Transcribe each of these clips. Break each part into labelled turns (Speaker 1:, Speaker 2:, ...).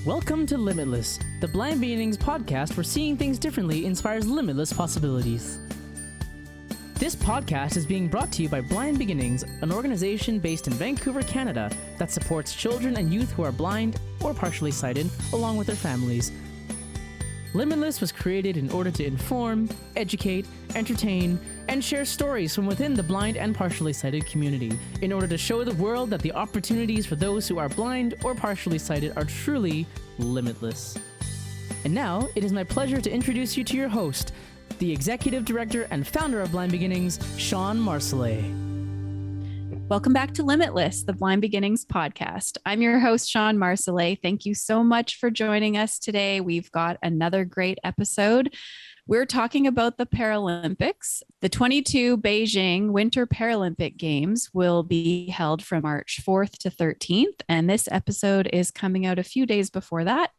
Speaker 1: Welcome to Limitless, the Blind Beginnings podcast where seeing things differently inspires limitless possibilities. This podcast is being brought to you by Blind Beginnings, an organization based in Vancouver, Canada, that supports children and youth who are blind or partially sighted, along with their families. Limitless was created in order to inform, educate, entertain, and share stories from within the blind and partially sighted community in order to show the world that the opportunities for those who are blind or partially sighted are truly limitless. And now, it is my pleasure to introduce you to your host, the Executive Director and Founder of Blind Beginnings, Sean Marcellet.
Speaker 2: Welcome back to Limitless, the Blind Beginnings podcast. I'm your host, Sean Marcellet. Thank you so much for joining us today. We've got another great episode. We're talking about the Paralympics. The 22 Beijing Winter Paralympic Games will be held from March 4th to 13th, and this episode is coming out a few days before that.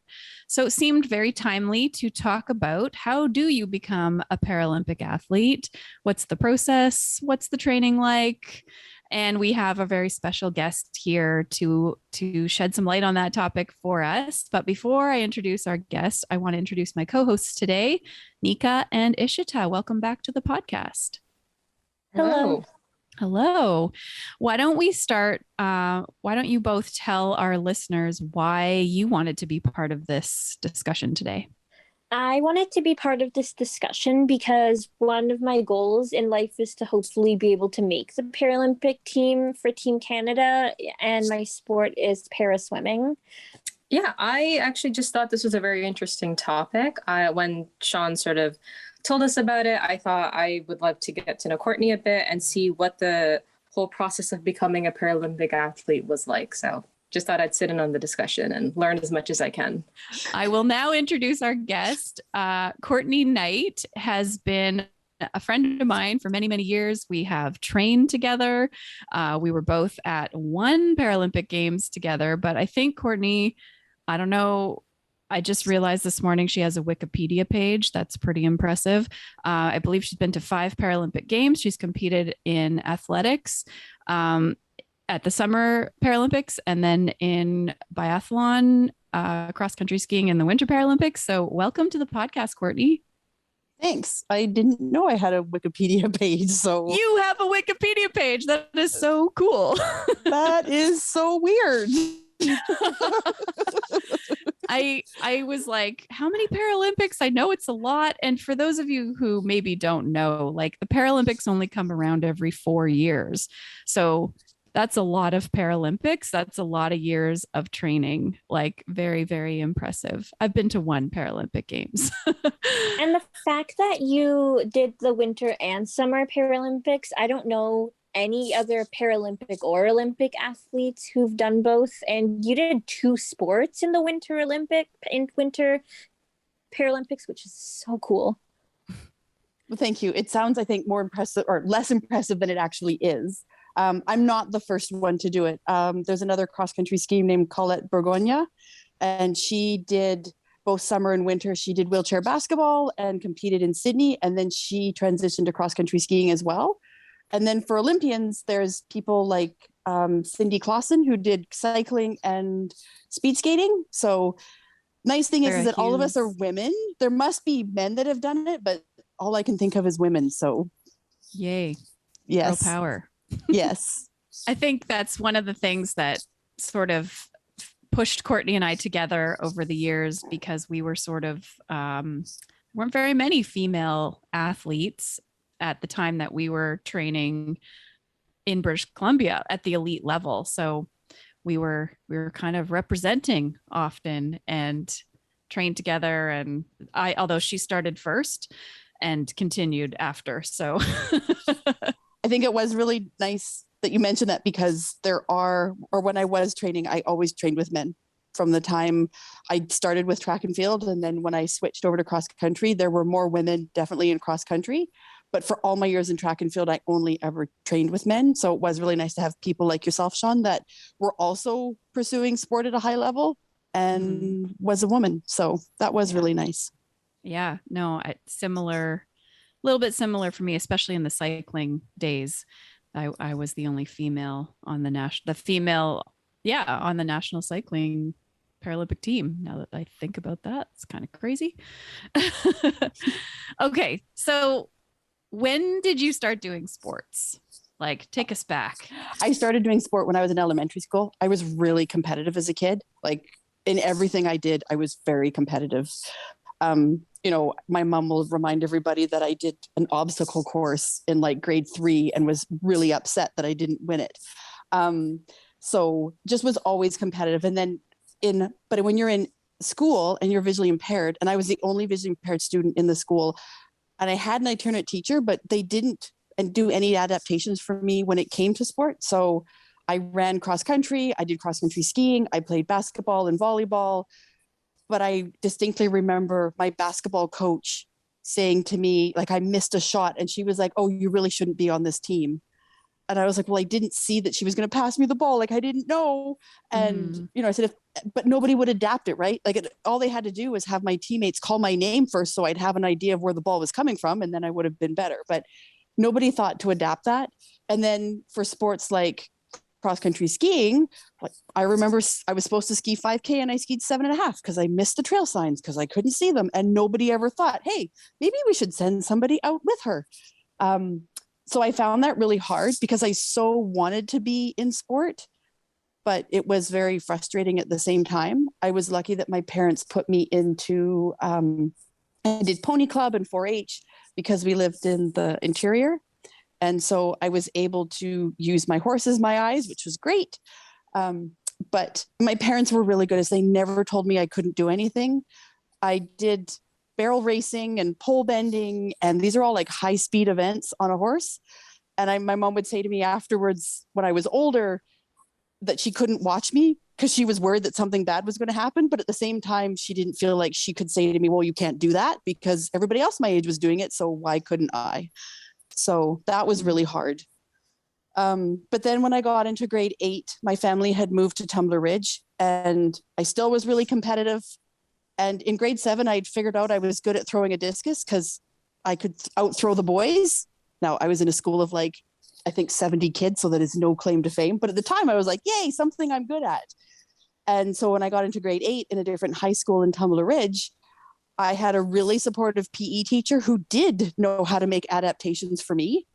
Speaker 2: So it seemed very timely to talk about how do you become a Paralympic athlete? What's the process? What's the training like? And we have a very special guest here to shed some light on that topic for us. But before I introduce our guest, I want to introduce my co-hosts today, Nika and Ishita. Welcome back to the podcast.
Speaker 3: Hello.
Speaker 2: Hello. Why don't we start? Why don't you both tell our listeners why you wanted to be part of this discussion today?
Speaker 3: I wanted to be part of this discussion because one of my goals in life is to hopefully be able to make the Paralympic team for Team Canada, and my sport is paraswimming.
Speaker 4: Yeah, I actually just thought this was a very interesting topic. When Sean sort of told us about it, I thought I would love to get to know Courtney a bit and see what the whole process of becoming a Paralympic athlete was like. So just thought I'd sit in on the discussion and learn as much as I can.
Speaker 2: I will now introduce our guest. Courtney Knight has been a friend of mine for many, many years. We have trained together. We were both at one Paralympic Games together, but I think Courtney, I don't know, I just realized this morning she has a Wikipedia page. That's pretty impressive. I believe she's been to 5 Paralympic Games. She's competed in athletics, at the Summer Paralympics, and then in biathlon, cross-country skiing in the Winter Paralympics. So welcome to the podcast, Courtney.
Speaker 5: Thanks. I didn't know I had a Wikipedia page. So
Speaker 2: you have a Wikipedia page. That is so cool.
Speaker 5: That is so weird.
Speaker 2: I was like, how many Paralympics? I know it's a lot. And for those of you who maybe don't know, like the Paralympics only come around every 4 years. So that's a lot of Paralympics. That's a lot of years of training. Like very, very impressive. I've been to 1 Paralympic Games.
Speaker 3: And the fact that you did the Winter and Summer Paralympics, I don't know any other Paralympic or Olympic athletes who've done both. And you did 2 sports in the Winter Paralympics, which is so cool.
Speaker 5: Well, thank you. It sounds, I think, more impressive or less impressive than it actually is. I'm not the first one to do it. There's another cross-country skier named Colette Bourgogne, and she did both summer and winter. She did wheelchair basketball and competed in Sydney, and then she transitioned to cross-country skiing as well. And then for Olympians, there's people like Cindy Clausen, who did cycling and speed skating. So nice thing is that all of us are women. There must be men that have done it, but all I can think of is women. So
Speaker 2: yay.
Speaker 5: Yes.
Speaker 2: Girl power.
Speaker 5: Yes.
Speaker 2: I think that's one of the things that sort of pushed Courtney and I together over the years, because we were sort of, weren't very many female athletes at the time that we were training in British Columbia at the elite level. So we were kind of representing often and trained together. And although she started first and continued after. So
Speaker 5: I think it was really nice that you mentioned that, because when I was training, I always trained with men from the time I started with track and field. And then when I switched over to cross country, there were more women definitely in cross country. But for all my years in track and field, I only ever trained with men. So it was really nice to have people like yourself, Sean, that were also pursuing sport at a high level and was a woman. So that was really nice.
Speaker 2: Yeah, no, a little bit similar for me, especially in the cycling days. I was the only female on the national cycling Paralympic team. Now that I think about that, it's kind of crazy. Okay. So when did you start doing sports? Like, take us back.
Speaker 5: I started doing sport when I was in elementary school. I was really competitive as a kid. Like in everything I did, I was very competitive. My mom will remind everybody that I did an obstacle course in like grade 3 and was really upset that I didn't win it. So just was always competitive. And then but when you're in school and you're visually impaired, and I was the only visually impaired student in the school, and I had an itinerant teacher, but they didn't do any adaptations for me when it came to sport. So I ran cross country, I did cross country skiing, I played basketball and volleyball. But I distinctly remember my basketball coach saying to me, like, I missed a shot. And she was like, oh, you really shouldn't be on this team. And I was like, well, I didn't see that she was going to pass me the ball. Like, I didn't know. And, I said, but nobody would adapt it, right? Like all they had to do was have my teammates call my name first, so I'd have an idea of where the ball was coming from. And then I would have been better. But nobody thought to adapt that. And then for sports like cross country skiing, like I remember I was supposed to ski 5K and I skied 7.5 because I missed the trail signs because I couldn't see them. And nobody ever thought, hey, maybe we should send somebody out with her. So I found that really hard because I so wanted to be in sport, but it was very frustrating at the same time. I was lucky that my parents put me into, I did pony club and 4-H because we lived in the interior. And so I was able to use my horse as my eyes, which was great. But my parents were really good as they never told me I couldn't do anything. I did barrel racing and pole bending, and these are all like high speed events on a horse. And my mom would say to me afterwards, when I was older, that she couldn't watch me because she was worried that something bad was going to happen. But at the same time, she didn't feel like she could say to me, well, you can't do that because everybody else my age was doing it. So why couldn't I? So that was really hard. But then when I got into grade 8, my family had moved to Tumbler Ridge and I still was really competitive. And in grade 7, I'd figured out I was good at throwing a discus because I could outthrow the boys. Now I was in a school of like, I think 70 kids, so that is no claim to fame. But at the time I was like, yay, something I'm good at. And so when I got into grade 8 in a different high school in Tumbler Ridge, I had a really supportive PE teacher who did know how to make adaptations for me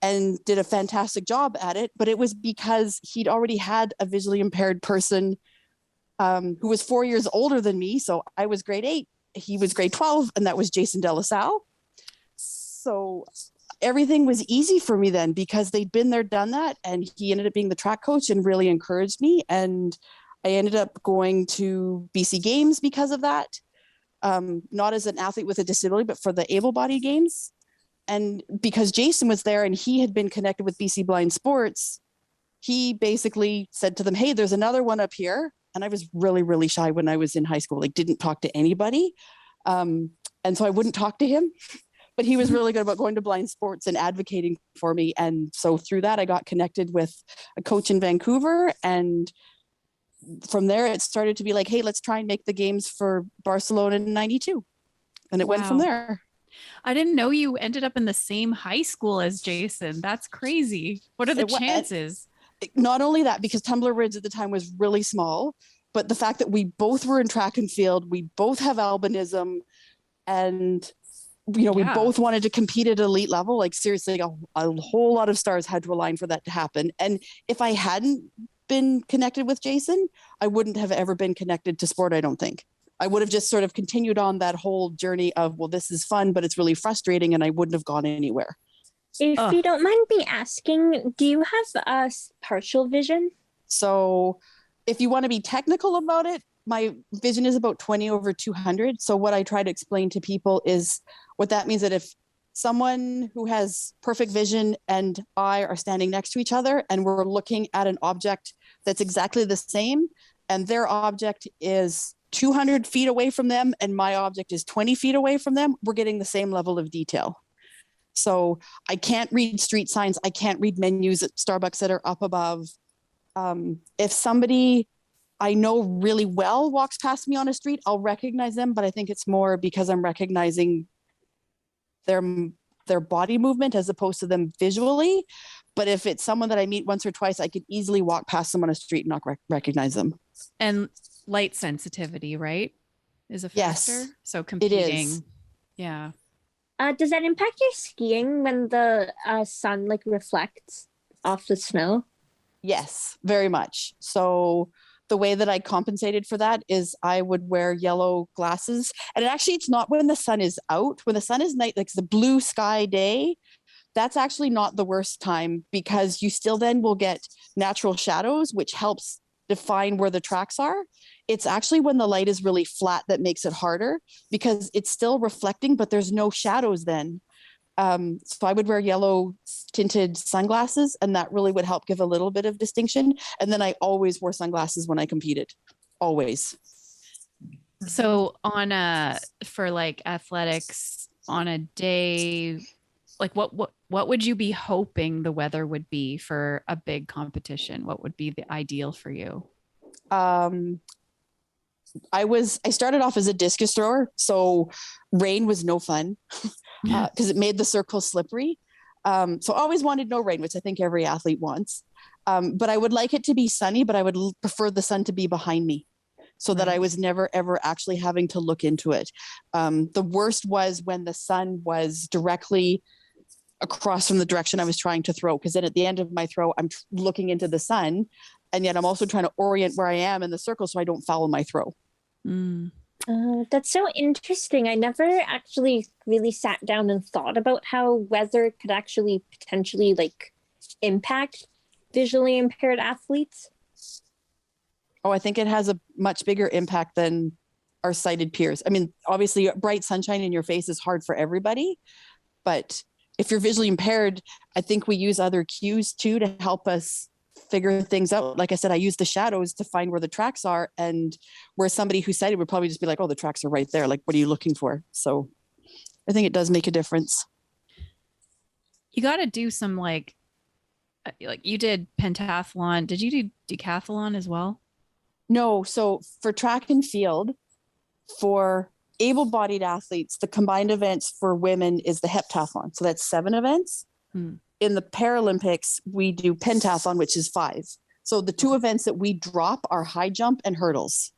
Speaker 5: and did a fantastic job at it. But it was because he'd already had a visually impaired person who was 4 years older than me. So I was grade 8, he was grade 12, and that was Jason De La Salle. So everything was easy for me then because they'd been there, done that. And he ended up being the track coach and really encouraged me. And I ended up going to BC Games because of that. Not as an athlete with a disability, but for the able-bodied games. And because Jason was there and he had been connected with BC Blind Sports, he basically said to them, hey, there's another one up here. And I was really, really shy when I was in high school, like didn't talk to anybody. And so I wouldn't talk to him, but he was really good about going to blind sports and advocating for me. And so through that, I got connected with a coach in Vancouver. And from there, it started to be like, hey, let's try and make the games for Barcelona in 92. And it went from there.
Speaker 2: I didn't know you ended up in the same high school as Jason. That's crazy. What are the chances?
Speaker 5: Not only that, because Tumbler Ridge at the time was really small, but the fact that we both were in track and field, we both have albinism, and we both wanted to compete at elite level. Like seriously, a whole lot of stars had to align for that to happen. And if I hadn't been connected with Jason, I wouldn't have ever been connected to sport, I don't think. I would have just sort of continued on that whole journey of, well, this is fun, but it's really frustrating, and I wouldn't have gone anywhere.
Speaker 3: If you don't mind me asking, do you have partial vision?
Speaker 5: So if you want to be technical about it, my vision is about 20/200. So what I try to explain to people is what that means, that if someone who has perfect vision and I are standing next to each other and we're looking at an object that's exactly the same, and their object is 200 feet away from them and my object is 20 feet away from them, we're getting the same level of detail. So I can't read street signs. I can't read menus at Starbucks that are up above. If somebody I know really well walks past me on a street, I'll recognize them, but I think it's more because I'm recognizing their body movement as opposed to them visually. But if it's someone that I meet once or twice, I could easily walk past them on a street and not recognize them.
Speaker 2: And light sensitivity, right? Is a factor.
Speaker 5: Yes,
Speaker 2: So competing.
Speaker 5: is.
Speaker 2: Yeah.
Speaker 3: Does that impact your skiing when the sun like reflects off the snow?
Speaker 5: Yes, very much. So the way that I compensated for that is I would wear yellow glasses. And actually, it's not when the sun is out. When the sun is night, like the blue sky day, that's actually not the worst time because you still then will get natural shadows, which helps define where the tracks are. It's actually when the light is really flat that makes it harder because it's still reflecting, but there's no shadows then. So I would wear yellow tinted sunglasses, and that really would help give a little bit of distinction. And then I always wore sunglasses when I competed, always.
Speaker 2: So for like athletics on a day, like what would you be hoping the weather would be for a big competition? What would be the ideal for you?
Speaker 5: I started off as a discus thrower, so rain was no fun because it made the circle slippery. So I always wanted no rain, which I think every athlete wants. But I would like it to be sunny, but I would prefer the sun to be behind me so that I was never, ever actually having to look into it. The worst was when the sun was directly across from the direction I was trying to throw, because then at the end of my throw, I'm looking into the sun, and yet I'm also trying to orient where I am in the circle so I don't foul my throw.
Speaker 3: That's so interesting. I never actually really sat down and thought about how weather could actually potentially like impact visually impaired athletes.
Speaker 5: Oh, I think it has a much bigger impact than our sighted peers. I mean, obviously bright sunshine in your face is hard for everybody, but if you're visually impaired, I think we use other cues too to help us figure things out. Like I said, I use the shadows to find where the tracks are, and where somebody who's sighted would probably just be like, oh, the tracks are right there. Like, what are you looking for? So I think it does make a difference.
Speaker 2: You got to do some like you did pentathlon. Did you do decathlon as well?
Speaker 5: No. So for track and field, for able-bodied athletes, the combined events for women is the heptathlon. So that's 7 events. In the Paralympics, we do pentathlon, which is 5. So the 2 events that we drop are high jump and hurdles.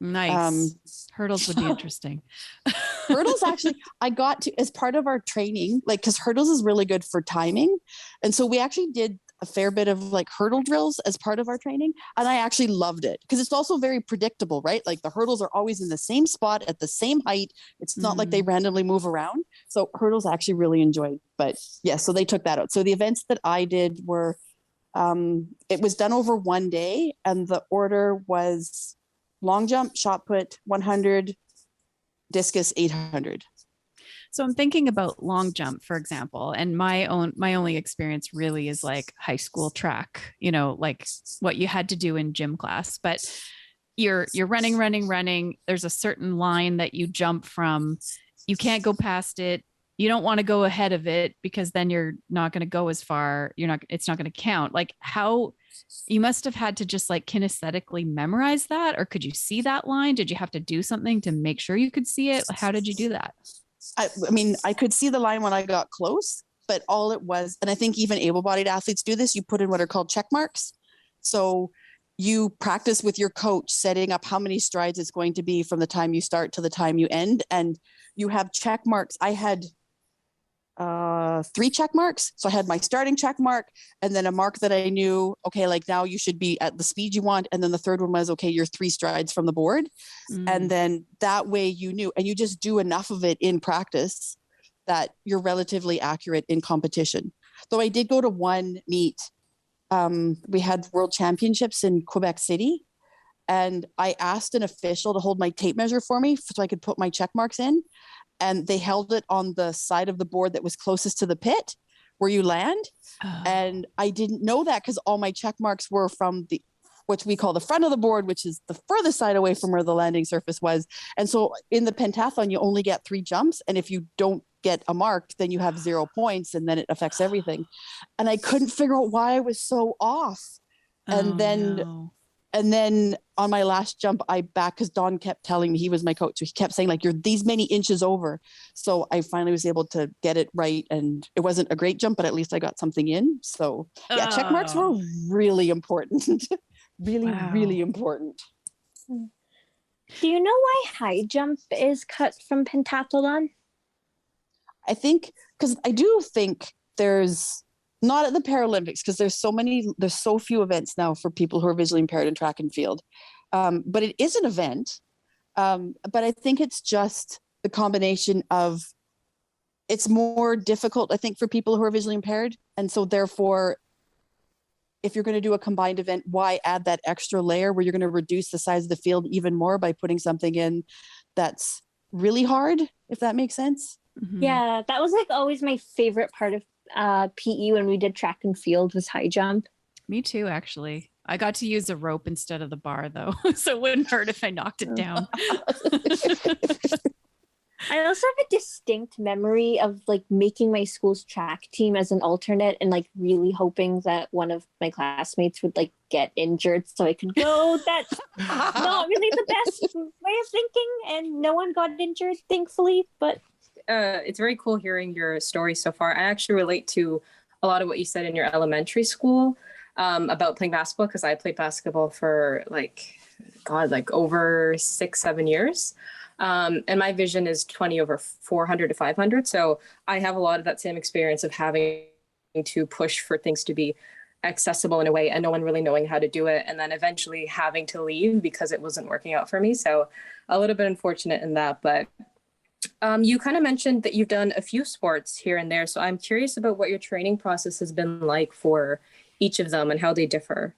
Speaker 2: Nice. Hurdles would be interesting.
Speaker 5: Hurdles, actually, I got to, as part of our training, like, because hurdles is really good for timing. And so we actually did a fair bit of like hurdle drills as part of our training. And I actually loved it because it's also very predictable, right? Like the hurdles are always in the same spot at the same height. It's not like they randomly move around. So hurdles I actually really enjoyed. But yeah, so they took that out. So the events that I did were, it was done over one day, and the order was long jump, shot put, 100, discus, 800.
Speaker 2: So I'm thinking about long jump, for example, and my only experience really is like high school track, like what you had to do in gym class, but you're running. There's a certain line that you jump from. You can't go past it. You don't want to go ahead of it because then you're not going to go as far. It's not going to count. Like how you must have had to just like kinesthetically memorize that, or could you see that line? Did you have to do something to make sure you could see it? How did you do that?
Speaker 5: I mean, I could see the line when I got close, but all it was, and I think even able-bodied athletes do this, you put in what are called check marks. So you practice with your coach setting up how many strides it's going to be from the time you start to the time you end. And you have check marks. I had 3 check marks. So I had my starting check mark, and then a mark that I knew, okay, like now you should be at the speed you want. And then the third one was, okay, you're 3 strides from the board. And then that way you knew, and you just do enough of it in practice that you're relatively accurate in competition. Though I did go to one meet. We had world championships in Quebec City, and I asked an official to hold my tape measure for me so I could put my check marks in. And they held it on the side of the board that was closest to the pit where you land. Oh. And I didn't know that because all my check marks were from what we call the front of the board, which is the furthest side away from where the landing surface was. And so in the pentathlon, you only get 3 jumps. And if you don't get a mark, then you have 0 points, and then it affects everything. And I couldn't figure out why I was so off. And then on my last jump, because Don kept telling me, he was my coach, so he kept saying like, you're these many inches over. So I finally was able to get it right. And it wasn't a great jump, but at least I got something in. So yeah, check marks were really important. Really important.
Speaker 3: Do you know why high jump is cut from pentathlon?
Speaker 5: I think because I do think there's not at the Paralympics because there's so few events now for people who are visually impaired in track and field. But it is an event. But I think it's just the combination of it's more difficult, I think, for people who are visually impaired. And so therefore, if you're going to do a combined event, why add that extra layer where you're going to reduce the size of the field even more by putting something in that's really hard, if that makes sense?
Speaker 2: Mhm.
Speaker 3: Yeah, that was like always my favorite part of PE when we did track and field was high jump.
Speaker 2: Me too, actually. I got to use a rope instead of the bar though, so it wouldn't hurt if I knocked it down.
Speaker 3: I also have a distinct memory of like making my school's track team as an alternate and like really hoping that one of my classmates would like get injured so I could go. That's not really the best way of thinking, and no one got injured, thankfully. But
Speaker 4: It's very cool hearing your story so far. I actually relate to a lot of what you said in your elementary school about playing basketball, because I played basketball for like over 6-7 years. And my vision is 20/400 to 500. So I have a lot of that same experience of having to push for things to be accessible in a way and no one really knowing how to do it. And then eventually having to leave because it wasn't working out for me. So a little bit unfortunate in that, but you kind of mentioned that you've done a few sports here and there. So I'm curious about what your training process has been like for each of them and how they differ.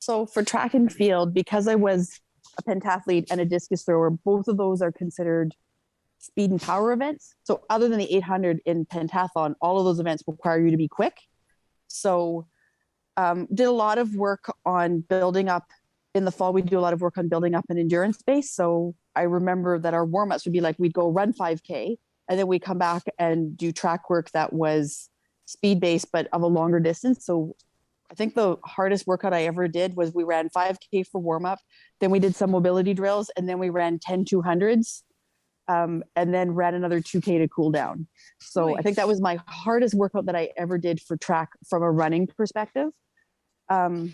Speaker 5: So for track and field, because I was a pentathlete and a discus thrower, both of those are considered speed and power events. So other than the 800 in pentathlon, all of those events require you to be quick. So did a lot of work on building up in the fall. We do a lot of work on building up an endurance base. So I remember that our warm-ups would be like, we'd go run 5K and then we'd come back and do track work that was speed based, but of a longer distance. So I think the hardest workout I ever did was we ran 5K for warm up. Then we did some mobility drills and then we ran 10 200s and then ran another 2K to cool down. So
Speaker 2: Nice.
Speaker 5: I think that was my hardest workout that I ever did for track from a running perspective. But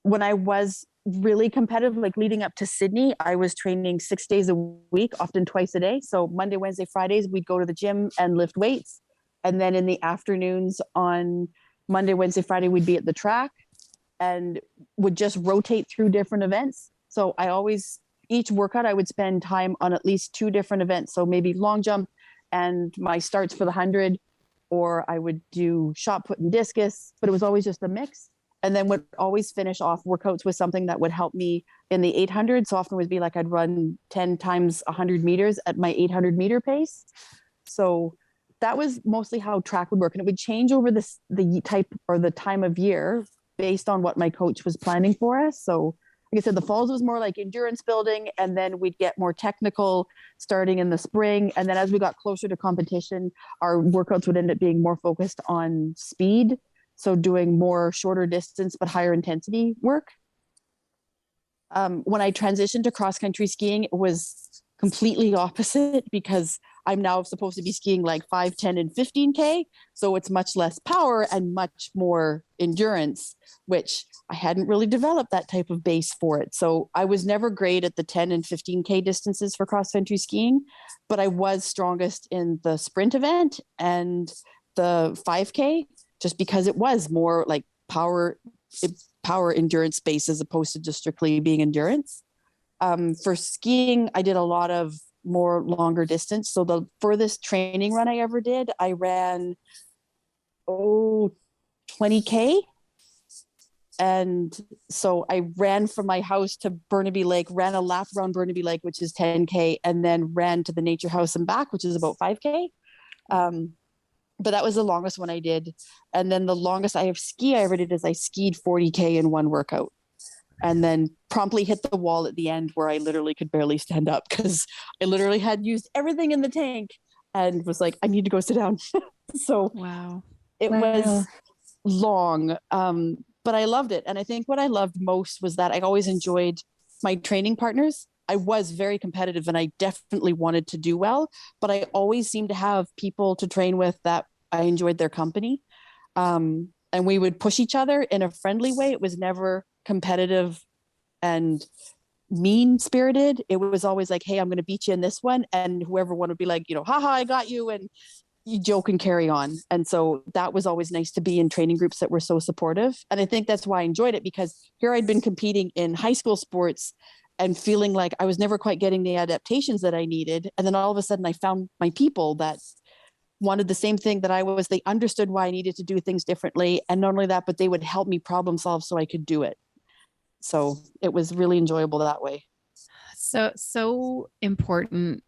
Speaker 5: when I was really competitive, like leading up to Sydney, I was training 6 days a week, often twice a day. So Monday, Wednesday, Fridays, we'd go to the gym and lift weights. And then in the afternoons on Monday, Wednesday, Friday, we'd be at the track and would just rotate through different events. So each workout, I would spend time on at least 2 different events. So maybe long jump and my starts for the 100, or I would do shot put and discus, but it was always just a mix. And then would always finish off workouts with something that would help me in the 800. So often it would be like I'd run 10 times 100 meters at my 800 meter pace. So that was mostly how track would work. And it would change over the type or the time of year based on what my coach was planning for us. So like I said, the falls was more like endurance building, and then we'd get more technical starting in the spring. And then as we got closer to competition, our workouts would end up being more focused on speed. So doing more shorter distance, but higher intensity work. When I transitioned to cross country skiing, it was completely opposite because I'm now supposed to be skiing like 5, 10, and 15K. So it's much less power and much more endurance, which I hadn't really developed that type of base for it. So I was never great at the 10 and 15K distances for cross country skiing, but I was strongest in the sprint event and the 5K, just because it was more like power endurance space as opposed to just strictly being endurance. For skiing, I did a lot of more longer distance. So the furthest training run I ever did, I ran 20K. And so I ran from my house to Burnaby Lake, ran a lap around Burnaby Lake, which is 10K, and then ran to the nature house and back, which is about 5K. But that was the longest one I did. And then the longest I ever did is I skied 40K in one workout and then promptly hit the wall at the end where I literally could barely stand up because I literally had used everything in the tank and was like, I need to go sit down. So
Speaker 2: Wow.
Speaker 5: it was long, but I loved it. And I think what I loved most was that I always enjoyed my training partners. I was very competitive and I definitely wanted to do well, but I always seemed to have people to train with that I enjoyed their company. And we would push each other in a friendly way. It was never competitive and mean spirited. It was always like, hey, I'm going to beat you in this one. And whoever won would be like, haha, I got you. And you joke and carry on. And so that was always nice to be in training groups that were so supportive. And I think that's why I enjoyed it, because here I'd been competing in high school sports and feeling like I was never quite getting the adaptations that I needed. And then all of a sudden I found my people that wanted the same thing that I was. They understood why I needed to do things differently. And not only that, but they would help me problem solve so I could do it. So it was really enjoyable that way.
Speaker 2: So important,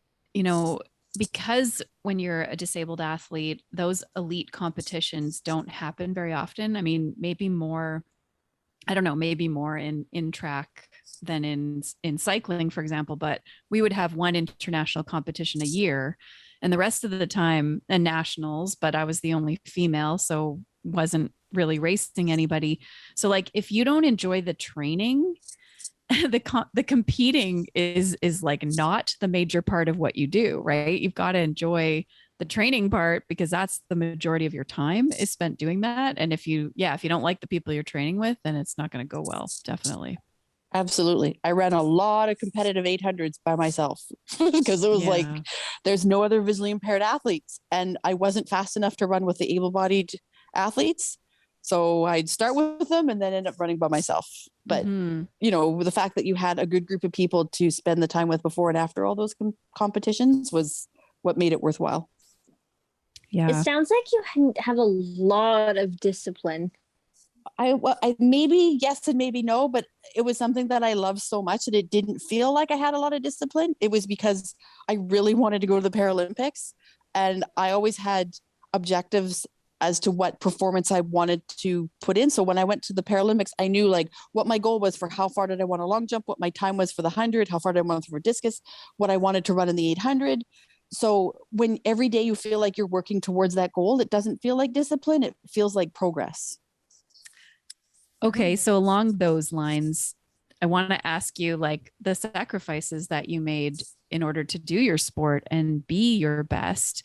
Speaker 2: because when you're a disabled athlete, those elite competitions don't happen very often. I mean, maybe more in track than in cycling, for example, but we would have one international competition a year and the rest of the time and nationals, but I was the only female, so wasn't really racing anybody. So like, if you don't enjoy the training, the competing is like not the major part of what you do, right? You've got to enjoy the training part, because that's the majority of your time is spent doing that. And if you don't like the people you're training with, then it's not going to go well. Definitely.
Speaker 5: Absolutely. I ran a lot of competitive 800s by myself because it was like, there's no other visually impaired athletes. And I wasn't fast enough to run with the able-bodied athletes. So I'd start with them and then end up running by myself. But, the fact that you had a good group of people to spend the time with before and after all those competitions was what made it worthwhile.
Speaker 2: Yeah.
Speaker 3: It sounds like you have a lot of discipline.
Speaker 5: I maybe yes and maybe no, but it was something that I loved so much that it didn't feel like I had a lot of discipline. It was because I really wanted to go to the Paralympics, and I always had objectives as to what performance I wanted to put in. So when I went to the Paralympics, I knew like what my goal was for how far did I want to long jump, what my time was for the 100, how far did I want to throw discus, what I wanted to run in the 800. So when every day you feel like you're working towards that goal, it doesn't feel like discipline. It feels like progress.
Speaker 2: Okay. So along those lines, I want to ask you like the sacrifices that you made in order to do your sport and be your best,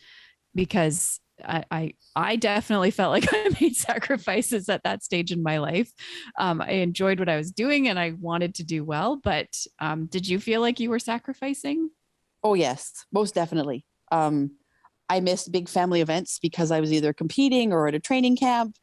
Speaker 2: because I definitely felt like I made sacrifices at that stage in my life. I enjoyed what I was doing and I wanted to do well, but did you feel like you were sacrificing?
Speaker 5: Oh, yes, most definitely. I missed big family events because I was either competing or at a training camp.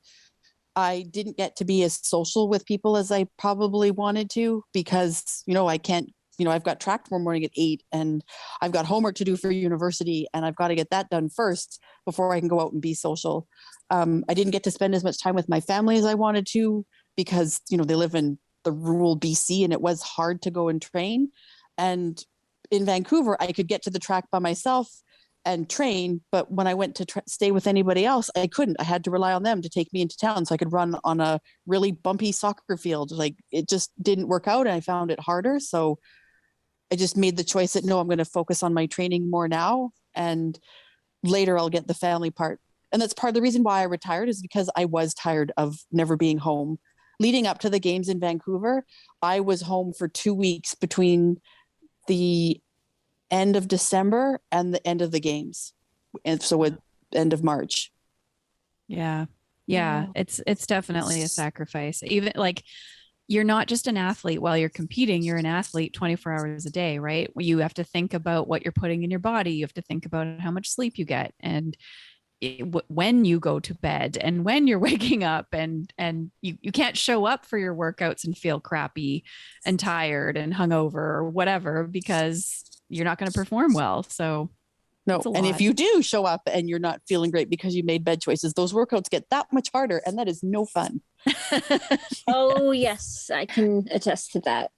Speaker 5: I didn't get to be as social with people as I probably wanted to because, I can't, I've got track tomorrow morning at 8 and I've got homework to do for university and I've got to get that done first before I can go out and be social. I didn't get to spend as much time with my family as I wanted to because, they live in the rural BC and it was hard to go and train. And in Vancouver, I could get to the track by myself and train. But when I went to stay with anybody else, I couldn't. I had to rely on them to take me into town so I could run on a really bumpy soccer field. Like it just didn't work out and I found it harder. So I just made the choice that no, I'm going to focus on my training more now. And later I'll get the family part. And that's part of the reason why I retired is because I was tired of never being home. Leading up to the games in Vancouver, I was home for 2 weeks between the end of December and the end of the games. And so at end of March.
Speaker 2: Yeah. It's definitely a sacrifice. Even like you're not just an athlete while you're competing, you're an athlete 24 hours a day, right? You have to think about what you're putting in your body. You have to think about how much sleep you get and when you go to bed and when you're waking up and you can't show up for your workouts and feel crappy and tired and hungover or whatever, because you're not going to perform well. So
Speaker 5: no. And if you do show up and you're not feeling great because you made bad choices, those workouts get that much harder and that is no fun.
Speaker 3: Oh yes, I can attest to that.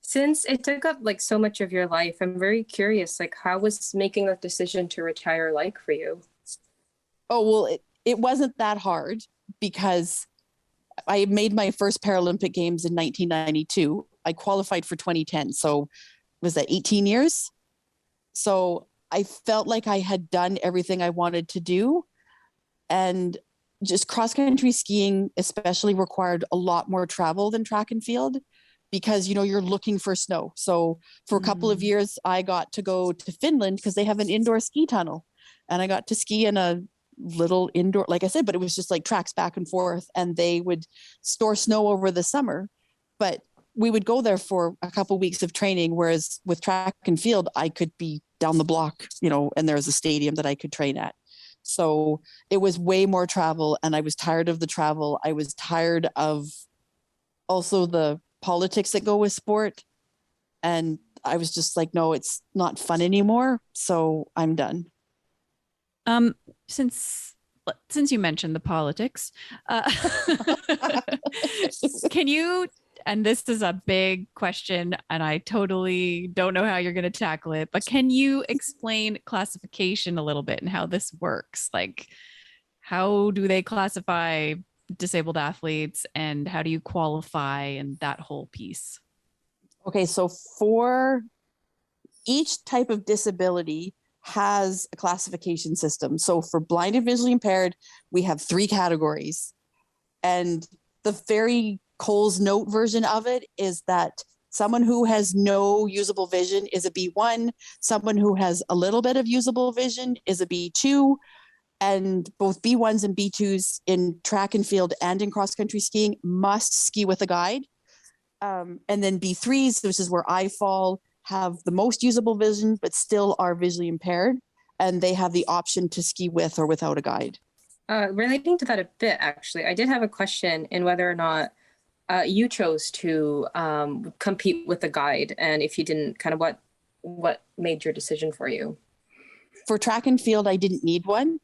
Speaker 4: Since it took up like so much of your life, I'm very curious, like how was making that decision to retire like for you?
Speaker 5: Oh, well, it wasn't that hard because I made my first Paralympic Games in 1992. I qualified for 2010. So was that 18 years? So I felt like I had done everything I wanted to do. And just cross-country skiing especially required a lot more travel than track and field because, you're looking for snow. So for a couple of years, I got to go to Finland because they have an indoor ski tunnel. And I got to ski in a little indoor, like I said, but it was just like tracks back and forth and they would store snow over the summer. But we would go there for a couple of weeks of training, whereas with track and field, I could be down the block, and there's a stadium that I could train at. So it was way more travel, and I was tired of the travel. I was tired of also the politics that go with sport. And I was just like, no, it's not fun anymore. So I'm done.
Speaker 2: Since you mentioned the politics, can you, and this is a big question and I totally don't know how you're going to tackle it, but can you explain classification a little bit and how this works? Like, how do they classify disabled athletes and how do you qualify and that whole piece?
Speaker 5: Okay, so for each type of disability has a classification system. So for blind and visually impaired, we have 3 categories. And the very Cole's Note version of it is that someone who has no usable vision is a B1, someone who has a little bit of usable vision is a B2, and both B1s and B2s in track and field and in cross-country skiing must ski with a guide. And then B3s, which is where I fall, have the most usable vision, but still are visually impaired. And they have the option to ski with or without a guide.
Speaker 4: Relating to that a bit, actually, I did have a question in whether or not you chose to compete with a guide. And if you didn't, kind of what made your decision for you?
Speaker 5: For track and field, I didn't need one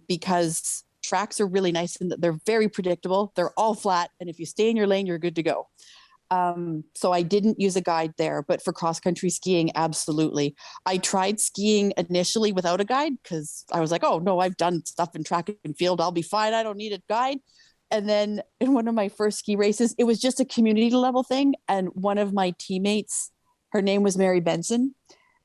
Speaker 5: because tracks are really nice and they're very predictable. They're all flat. And if you stay in your lane, you're good to go. So I didn't use a guide there, but for cross-country skiing, absolutely. I tried skiing initially without a guide because I was like, oh no, I've done stuff in track and field. I'll be fine. I don't need a guide. And then in one of my first ski races, it was just a community level thing. And one of my teammates, her name was Mary Benson.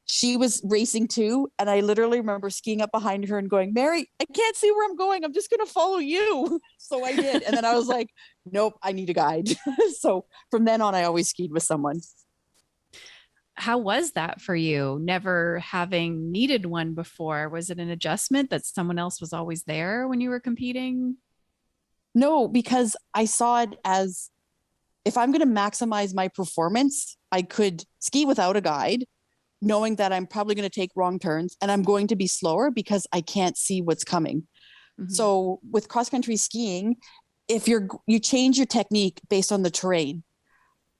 Speaker 5: She was racing too. And I literally remember skiing up behind her and going, Mary, I can't see where I'm going. I'm just going to follow you. So I did. And then I was like, nope, I need a guide. So from then on, I always skied with someone.
Speaker 2: How was that for you? Never having needed one before. Was it an adjustment that someone else was always there when you were competing?
Speaker 5: No, because I saw it as if I'm going to maximize my performance, I could ski without a guide, knowing that I'm probably going to take wrong turns and I'm going to be slower because I can't see what's coming. Mm-hmm. So with cross-country skiing, if you change your technique based on the terrain,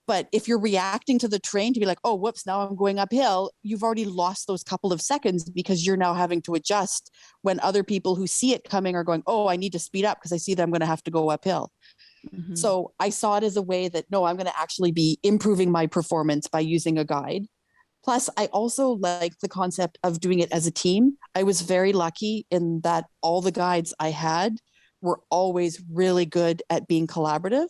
Speaker 5: but if you're reacting to the terrain to be like, oh, whoops, now I'm going uphill, you've already lost those couple of seconds because you're now having to adjust when other people who see it coming are going, oh, I need to speed up because I see that I'm going to have to go uphill. Mm-hmm. So I saw it as a way that, no, I'm going to actually be improving my performance by using a guide. Plus, I also like the concept of doing it as a team. I was very lucky in that all the guides I had were always really good at being collaborative.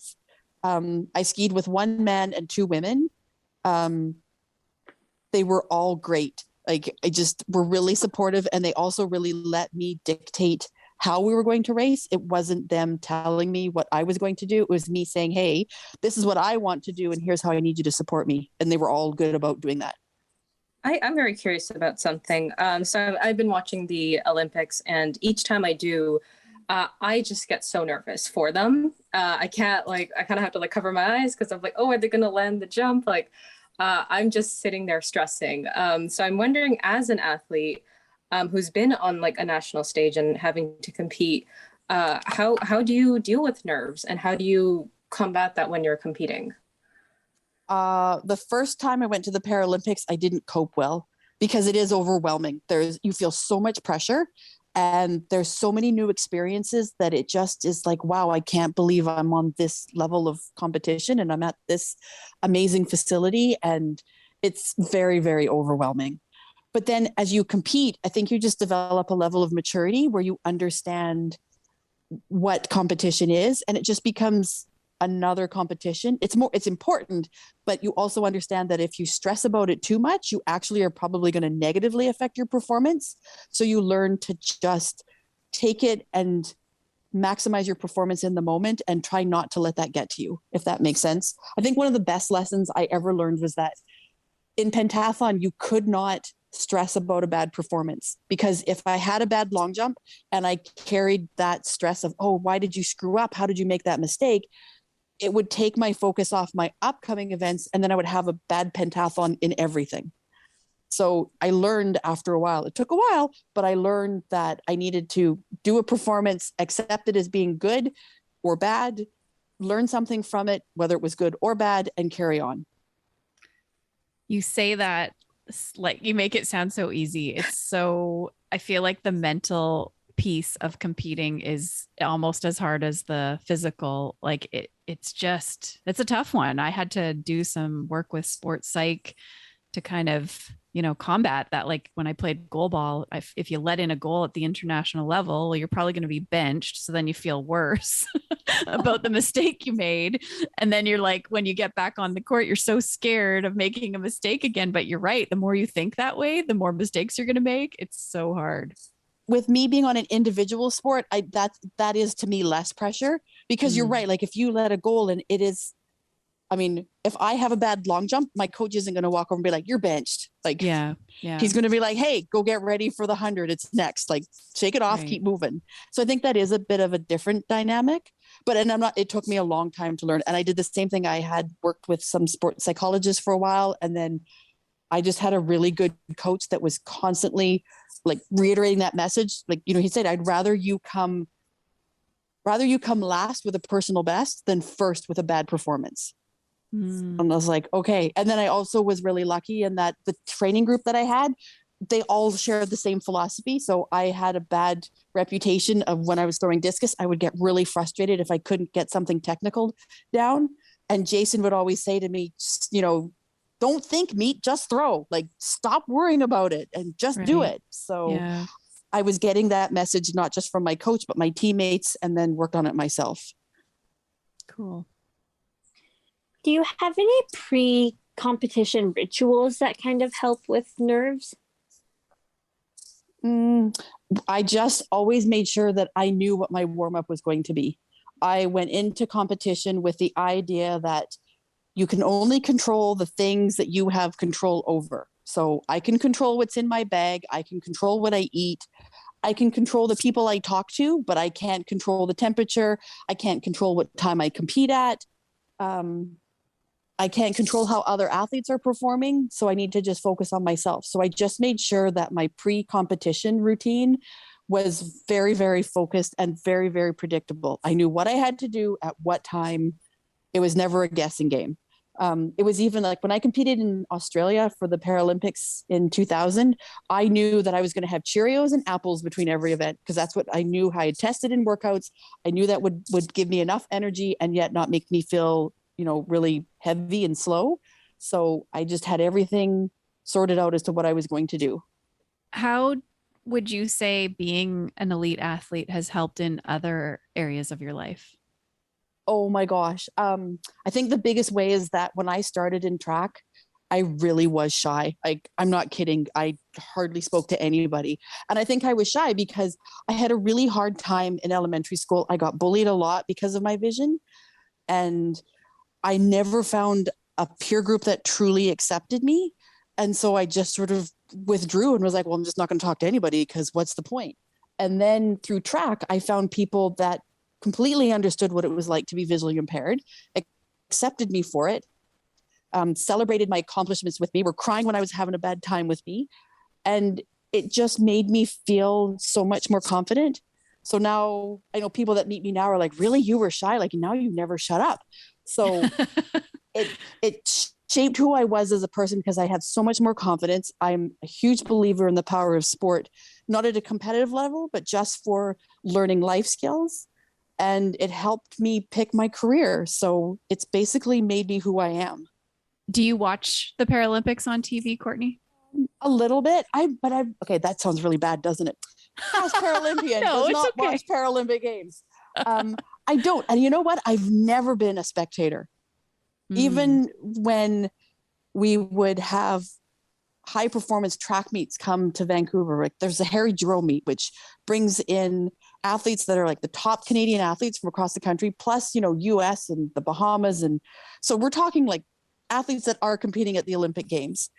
Speaker 5: I skied with 1 man and 2 women. They were all great. Like, I just were really supportive, and they also really let me dictate how we were going to race. It wasn't them telling me what I was going to do. It was me saying, hey, this is what I want to do, and here's how I need you to support me. And they were all good about doing that.
Speaker 4: I'm very curious about something. So I've been watching the Olympics, and each time I do, I just get so nervous for them. I can't I kind of have to cover my eyes because I'm like, oh, are they going to land the jump? I'm just sitting there stressing. So I'm wondering, as an athlete who's been on a national stage and having to compete, how do you deal with nerves and how do you combat that when you're competing?
Speaker 5: The first time I went to the Paralympics, I didn't cope well because it is overwhelming. You feel so much pressure and there's so many new experiences that it just is like, wow, I can't believe I'm on this level of competition and I'm at this amazing facility, and it's very, very overwhelming. But then as you compete, I think you just develop a level of maturity where you understand what competition is, and it just becomes another competition. It's important, but you also understand that if you stress about it too much, you actually are probably going to negatively affect your performance. So you learn to just take it and maximize your performance in the moment and try not to let that get to you, if that makes sense. I think one of the best lessons I ever learned was that in pentathlon, you could not stress about a bad performance, because if I had a bad long jump and I carried that stress of, oh, why did you screw up? How did you make that mistake? it would take my focus off my upcoming events, and then I would have a bad pentathlon in everything. So I learned after a while, it took a while, but I learned that I needed to do a performance, accept it as being good or bad, learn something from it, whether it was good or bad, and carry on.
Speaker 2: You say that like you make it sound so easy. It's so, I feel like the mental piece of competing is almost as hard as the physical. Like it's a tough one. I had to do some work with sports psych to kind of, combat that. Like when I played goal ball, if you let in a goal at the international level, you're probably going to be benched. So then you feel worse about the mistake you made. And then you're like, when you get back on the court, you're so scared of making a mistake again. But you're right. The more you think that way, the more mistakes you're going to make. It's so hard.
Speaker 5: With me being on an individual sport, that is to me less pressure, because you're right. Like if you let a goal in, if I have a bad long jump, my coach isn't going to walk over and be like, you're benched. Like, yeah. He's going to be like, hey, go get ready for the 100. It's next. Like, shake it off, right. Keep moving. So I think that is a bit of a different dynamic, it took me a long time to learn. And I did the same thing. I had worked with some sports psychologists for a while. And then I just had a really good coach that was constantly like reiterating that message. Like, he said, I'd rather you come last with a personal best than first with a bad performance. And I was like, okay. And then I also was really lucky in that the training group that I had, they all shared the same philosophy. So I had a bad reputation of when I was throwing discus, I would get really frustrated if I couldn't get something technical down. And Jason would always say to me, don't think, meet, just throw. Like, stop worrying about it and just do it. So I was getting that message, not just from my coach, but my teammates, and then worked on it myself.
Speaker 2: Cool.
Speaker 3: Do you have any pre-competition rituals that kind of help with nerves?
Speaker 5: I just always made sure that I knew what my warm-up was going to be. I went into competition with the idea that you can only control the things that you have control over. So I can control what's in my bag. I can control what I eat. I can control the people I talk to, but I can't control the temperature. I can't control what time I compete at. I can't control how other athletes are performing. So I need to just focus on myself. So I just made sure that my pre-competition routine was very, very focused and very, very predictable. I knew what I had to do at what time. It was never a guessing game. It was even like when I competed in Australia for the Paralympics in 2000, I knew that I was going to have Cheerios and apples between every event, because that's what I knew I had tested in workouts. I knew that would give me enough energy and yet not make me feel, really heavy and slow. So I just had everything sorted out as to what I was going to do.
Speaker 2: How would you say being an elite athlete has helped in other areas of your life?
Speaker 5: Oh my gosh. I think the biggest way is that when I started in track, I really was shy. I'm not kidding. I hardly spoke to anybody. And I think I was shy because I had a really hard time in elementary school. I got bullied a lot because of my vision. And I never found a peer group that truly accepted me. And so I just sort of withdrew and was like, well, I'm just not going to talk to anybody because what's the point? And then through track, I found people that completely understood what it was like to be visually impaired, accepted me for it, celebrated my accomplishments with me, were crying when I was having a bad time with me. And it just made me feel so much more confident. So now I know people that meet me now are like, really, you were shy? Like, now you never shut up. So it shaped who I was as a person because I had so much more confidence. I'm a huge believer in the power of sport, not at a competitive level, but just for learning life skills. And it helped me pick my career. So it's basically made me who I am.
Speaker 2: Do you watch the Paralympics on TV, Courtney?
Speaker 5: A little bit. Okay, that sounds really bad, doesn't it? Past Paralympian does not watch Paralympic Games. I don't. And you know what? I've never been a spectator. Even when we would have high performance track meets come to Vancouver, like there's a Harry Jerome meet, which brings in athletes that are like the top Canadian athletes from across the country, plus, US and the Bahamas. And so we're talking like athletes that are competing at the Olympic Games.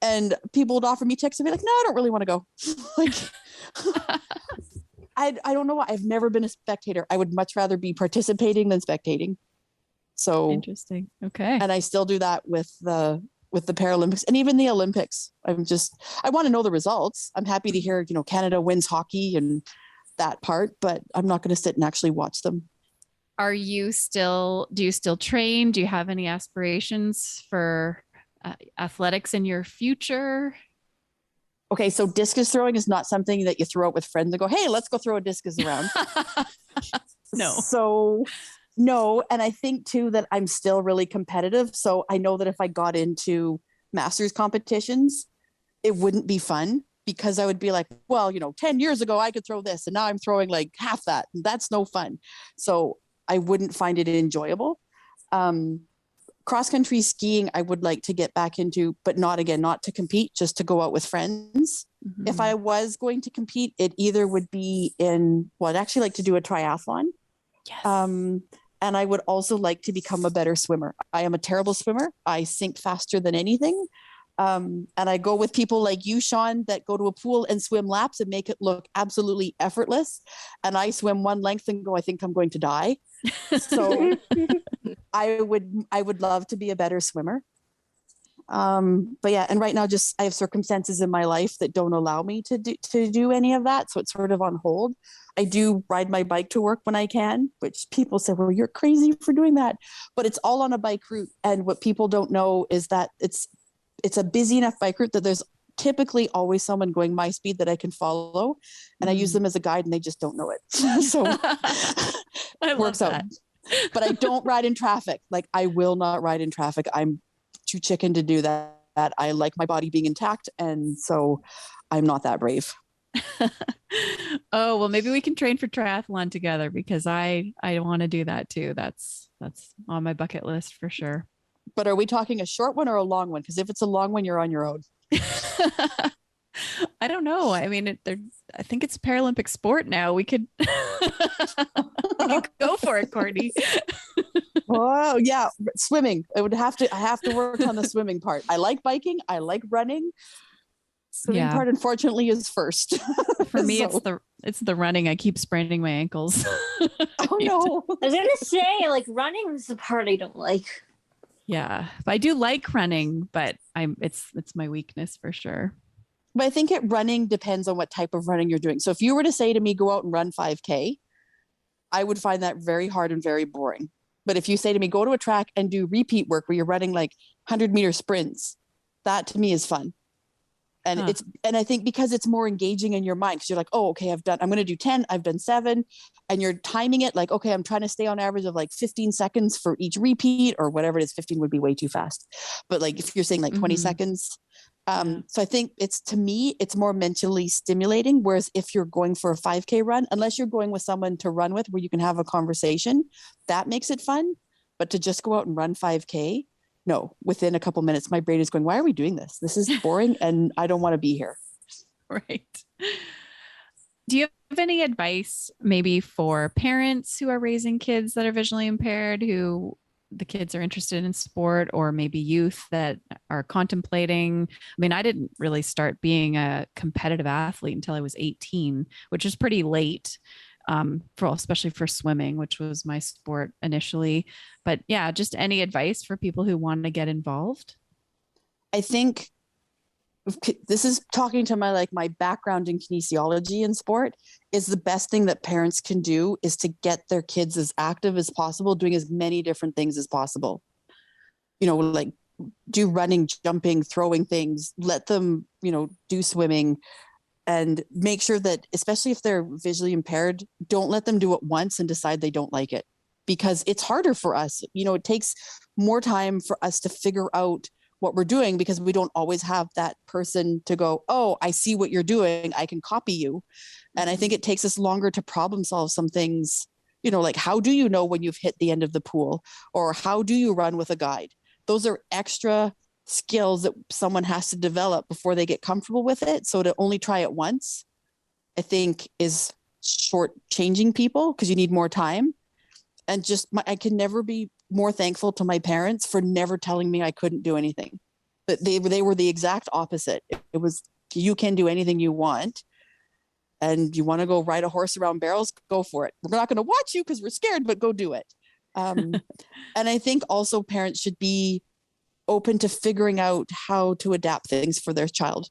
Speaker 5: And people would offer me tickets and be like, no, I don't really want to go. Like, I don't know why. I've never been a spectator. I would much rather be participating than spectating. So
Speaker 2: interesting. Okay.
Speaker 5: and I still do that with the Paralympics and even the Olympics. I want to know the results. I'm happy to hear, Canada wins hockey and that part, but I'm not going to sit and actually watch them.
Speaker 2: Do you still train? Do you have any aspirations for athletics in your future?
Speaker 5: Okay, so discus throwing is not something that you throw out with friends and go, hey, let's go throw a discus around.
Speaker 2: No.
Speaker 5: So no. And I think too that I'm still really competitive. So I know that if I got into masters competitions, it wouldn't be fun because I would be like, well, 10 years ago I could throw this and now I'm throwing like half that. And that's no fun. So I wouldn't find it enjoyable. Cross-country skiing, I would like to get back into, but not to compete, just to go out with friends.
Speaker 2: Mm-hmm.
Speaker 5: If I was going to compete, it either would be I'd actually like to do a triathlon.
Speaker 2: Yes.
Speaker 5: And I would also like to become a better swimmer. I am a terrible swimmer. I sink faster than anything. And I go with people like you, Sean, that go to a pool and swim laps and make it look absolutely effortless. And I swim one length and go, I think I'm going to die. So I would love to be a better swimmer. But yeah, and right now I have circumstances in my life that don't allow me to do any of that. So it's sort of on hold. I do ride my bike to work when I can, which people say, well, you're crazy for doing that, but it's all on a bike route. And what people don't know is that it's a busy enough bike route that there's typically always someone going my speed that I can follow. And I use them as a guide and they just don't know it. So
Speaker 2: it works out.
Speaker 5: But I don't ride in traffic. Like I will not ride in traffic. I'm too chicken to do that. I like my body being intact. And so I'm not that brave.
Speaker 2: Oh, well, maybe we can train for triathlon together because I want to do that too. That's on my bucket list for sure.
Speaker 5: But are we talking a short one or a long one? Because if it's a long one, you're on your own.
Speaker 2: I don't know. I mean, I think it's a Paralympic sport now. We could, we could go for it, Courtney.
Speaker 5: Oh yeah, swimming. I have to work on the swimming part. I like biking. I like running. Swimming part, unfortunately, is first.
Speaker 2: For me, it's the running. I keep spraining my ankles.
Speaker 5: Oh no!
Speaker 3: I was gonna say, like, running is the part I don't like.
Speaker 2: Yeah, I do like running, but it's my weakness for sure.
Speaker 5: But I think running depends on what type of running you're doing. So if you were to say to me, go out and run 5K, I would find that very hard and very boring. But if you say to me, go to a track and do repeat work where you're running like 100-meter sprints, that to me is fun. And and I think because it's more engaging in your mind, because you're like, oh, okay, I'm going to do 10, I've done 7, and you're timing it like, okay, I'm trying to stay on average of like 15 seconds for each repeat or whatever it is. 15 would be way too fast. But like, if you're saying like 20 seconds. So I think to me, it's more mentally stimulating. Whereas if you're going for a 5K run, unless you're going with someone to run with where you can have a conversation, that makes it fun. But to just go out and run 5K, no, within a couple minutes, my brain is going, why are we doing this? This is boring and I don't want to be here.
Speaker 2: Right. Do you have any advice maybe for parents who are raising kids that are visually impaired, who the kids are interested in sport, or maybe youth that are contemplating? I mean, I didn't really start being a competitive athlete until I was 18, which is pretty late. Especially for swimming, which was my sport initially. But yeah, just any advice for people who want to get involved?
Speaker 5: I think this is talking to my background in kinesiology and sport, is the best thing that parents can do is to get their kids as active as possible, doing as many different things as possible. Like do running, jumping, throwing things, let them, do swimming. And make sure that, especially if they're visually impaired, don't let them do it once and decide they don't like it, because it's harder for us. It takes more time for us to figure out what we're doing because we don't always have that person to go, oh, I see what you're doing, I can copy you. And I think it takes us longer to problem solve some things, like how do you know when you've hit the end of the pool, or how do you run with a guide? Those are extra skills that someone has to develop before they get comfortable with it. So to only try it once, I think is short-changing people because you need more time. And I can never be more thankful to my parents for never telling me I couldn't do anything. But they were the exact opposite. It was, you can do anything you want. And you want to go ride a horse around barrels, go for it. We're not going to watch you because we're scared, but go do it. And I think also parents should be open to figuring out how to adapt things for their child.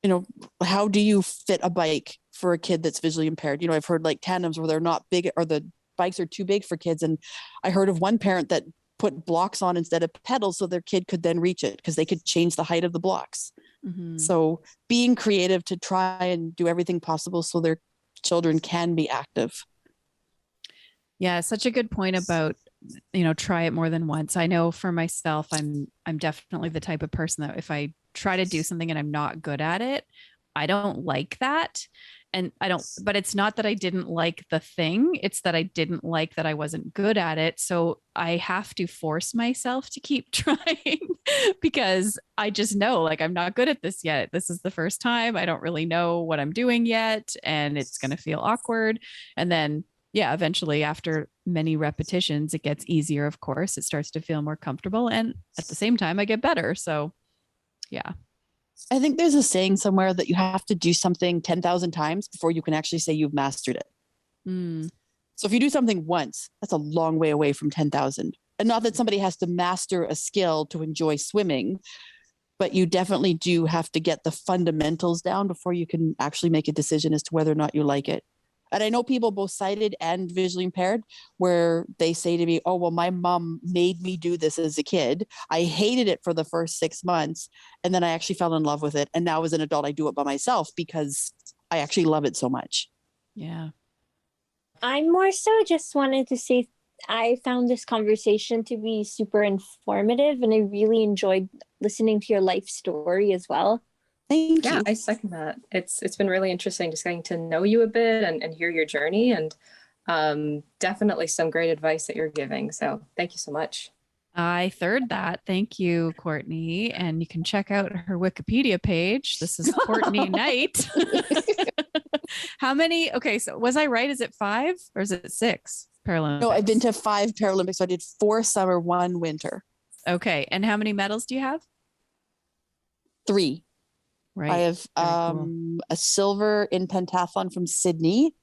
Speaker 5: You know, how do you fit a bike for a kid that's visually impaired? You know, I've heard like tandems where they're not big or the bikes are too big for kids. And I heard of one parent that put blocks on instead of pedals so their kid could then reach it because they could change the height of the blocks.
Speaker 2: Mhm.
Speaker 5: So being creative to try and do everything possible so their children can be active.
Speaker 2: Yeah, such a good point about, try it more than once. I know for myself, I'm definitely the type of person that if I try to do something and I'm not good at it, I don't like that. And but it's not that I didn't like the thing. It's that I didn't like that I wasn't good at it. So I have to force myself to keep trying because I just know like I'm not good at this yet. This is the first time. I don't really know what I'm doing yet. And it's going to feel awkward. And then, yeah, eventually after many repetitions, it gets easier. Of course, it starts to feel more comfortable. And at the same time, I get better. So yeah.
Speaker 5: I think there's a saying somewhere that you have to do something 10,000 times before you can actually say you've mastered it.
Speaker 2: Mm.
Speaker 5: So if you do something once, that's a long way away from 10,000. And not that somebody has to master a skill to enjoy swimming, but you definitely do have to get the fundamentals down before you can actually make a decision as to whether or not you like it. And I know people both sighted and visually impaired where they say to me, oh, well, my mom made me do this as a kid. I hated it for the first 6 months. And then I actually fell in love with it. And now as an adult, I do it by myself because I actually love it so much.
Speaker 2: Yeah.
Speaker 3: I more so just wanted to say I found this conversation to be super informative and I really enjoyed listening to your life story as well.
Speaker 5: Thank
Speaker 4: Yeah,
Speaker 5: you.
Speaker 4: I second that. It's been really interesting just getting to know you a bit and hear your journey, and definitely some great advice that you're giving. So thank you so much.
Speaker 2: I third that. Thank you, Courtney. And you can check out her Wikipedia page. This is Courtney Knight. How many? Okay, so was I right? Is it 5 or is it 6 Paralympics?
Speaker 5: No, I've been to 5 Paralympics. I did 4 summer, 1 winter.
Speaker 2: Okay. And how many medals do you have?
Speaker 5: 3.
Speaker 2: Right.
Speaker 5: I have
Speaker 2: cool.
Speaker 5: a silver in pentathlon from Sydney,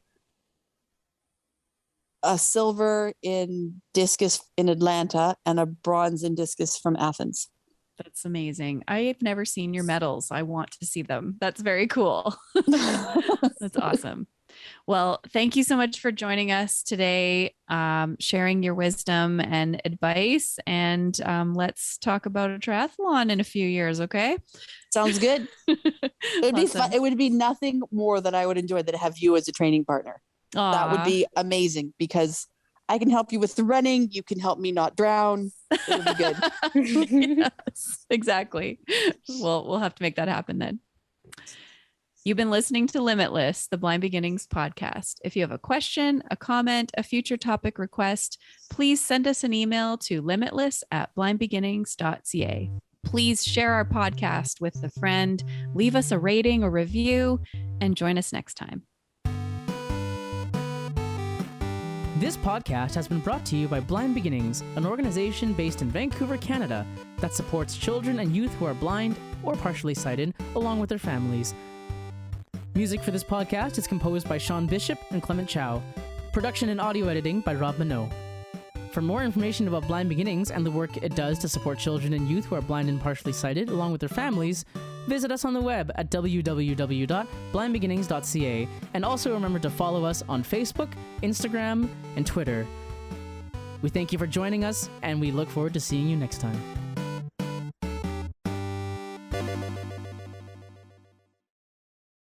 Speaker 5: a silver in discus in Atlanta, and a bronze in discus from Athens.
Speaker 2: That's amazing. I've never seen your medals. I want to see them. That's very cool. That's awesome. Well, thank you so much for joining us today, sharing your wisdom and advice. And let's talk about a triathlon in a few years, okay?
Speaker 5: Sounds good. It'd be fun. It would be nothing more that I would enjoy than to have you as a training partner.
Speaker 2: Aww.
Speaker 5: That would be amazing because I can help you with the running. You can help me not drown. It would be good.
Speaker 2: Yes, exactly. Well, we'll have to make that happen then. You've been listening to Limitless, the Blind Beginnings podcast. If you have a question, a comment, a future topic request, please send us an email to limitless@blindbeginnings.ca. Please share our podcast with a friend, leave us a rating or review, and join us next time.
Speaker 1: This podcast has been brought to you by Blind Beginnings, an organization based in Vancouver, Canada, that supports children and youth who are blind or partially sighted, along with their families. Music for this podcast is composed by Sean Bishop and Clement Chow. Production and audio editing by Rob Minot. For more information about Blind Beginnings and the work it does to support children and youth who are blind and partially sighted, along with their families, visit us on the web at www.blindbeginnings.ca, and also remember to follow us on Facebook, Instagram, and Twitter. We thank you for joining us, and we look forward to seeing you next time.